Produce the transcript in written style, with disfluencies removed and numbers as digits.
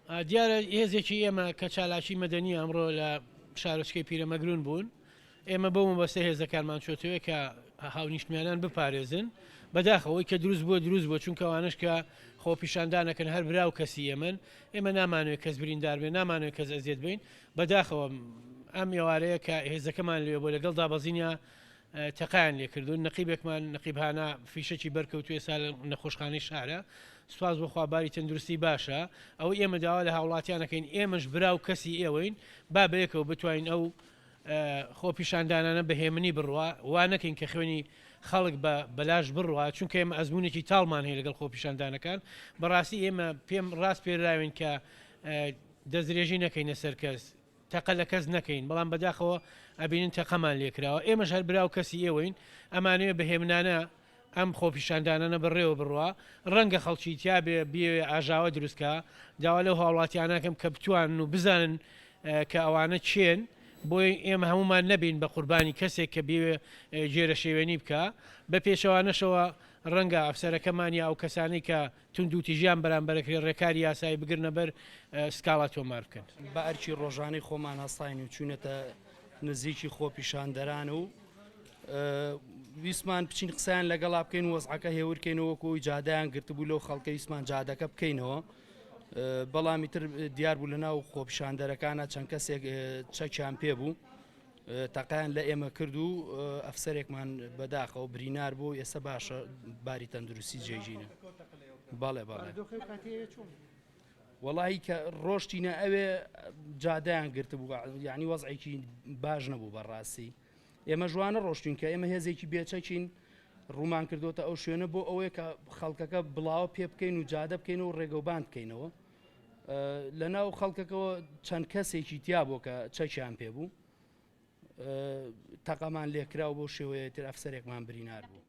دیارە هێزێکی ئێمە کە چالاکی مەدەنی ئەمڕۆ لە شارۆچکەی پیرەمەگرون بوون ئێمە بەو مەبەستە هێزەکانمان چۆتەوە کە هاونیشتمیانان بپارێزن بەداخەوەی کە دروست بووە چونکە ئەوانش کە خۆپیشاندانەکەن هەر براو کەسی ئێمە نامانوێت کەس بریندار بێ نامانوێت کەس ئەزیێت بین بەداخەوە ئەم ئێوارەیە کە هێزەکەمان لێ بۆ لەگەڵ دابەزینە تەقایان لێکردوون نەقیبێکمان نەقیبهانە فیشەکی بەرکەوتوێ سا لە نەخۆشخانەی شارە سوپاس بۆخوا باری تەندروستی باشە ئەو ئێمە داوا لە هاوڵاتیانەکەین ئێمەش براو کەسی ئێوەین با بەیەکەوە بتوانین ئەو خۆپیشاندانانە بەهێمنی بڕوا وا نەکەین کە خوێنی خەڵک بە بەلاش بڕوا چونکە ئێمە ئەزمونێکی تاڵمان هەیە لەگەڵ خۆپیشاندانەکان بەڕاستی ئێمە پێم ڕاست پێراوین کە دەستدرێژی نەکەینە سەر کەس تەقە لە کەس نەکەین بەڵام بەداخەوە ئەبینین تەقەمان لێکراوە ئێمەش هەر براو کەسی ئێوەین ئەمانەیە بەهێمنانە ئەم خۆپیشاندانانە بڕێوە بڕوا ڕەنگە خەڵکی تیا بێ ئاژاوە دروستکە داوا لەو هاوڵاتیانەکەم کە بتوانن و بزانن کە ئەوانە چێن بۆی ئێمە هەمومان نەبین بە قوربانی کەسێک کە بێ جێرە شێوێنی بکە بە پێشەوانەشەوە ڕەنگە ئەفسەرەکەمانی ئەو کەسانی کە تونند و تیژیان بەرامبەرەکرێ ڕێکاری یاسایی بگرنە بەر سکاڵا تۆمار بکەن بە ئەرکی ڕۆژانەی خۆمان هەستاین و چوونەتە نزیکی خۆپیشاندەران و ویسمان بچین قسەیان لەگەڵا بکەین و وەزعەکە هێورکەینەوەکۆی جادایان گرتبوو لەو خەڵکە ویسمان جادەکە بکەینەوە بەڵامی تر دیار بوو لە ناو خۆپیشاندەرەکانە چەند کەسێک چەکیان پێ بوو تەقایان لە ئێمە کرد و ئەفسەرێکمان بەداخەوە بریندار بوو ئێستا باشە باری تەندروستی جێژینە باڵێ وەڵی کە ڕۆشتینە ئەوێ جادایان گرتبوو یعنی وەزعێکی باش نەبوو بەڕاستی ئێمە ژوانە ڕۆشتین کە ئێمە هێزێکی بێچەکین ڕوومان کردوتە ئەو شوێنە بۆ ئەوەیە کە خەڵکەکە بڵاوە پێ بکەین و جادە بکەین و ڕێگەوبان بکەینەوە لە ناو خەڵکەکەەوە چەند کەسێکی تیا بۆ کە چەکیان پێ بوو تەقەمان لێکراوە بۆ شێوەیە تر ئەفسەرێکمان بریندار بوو.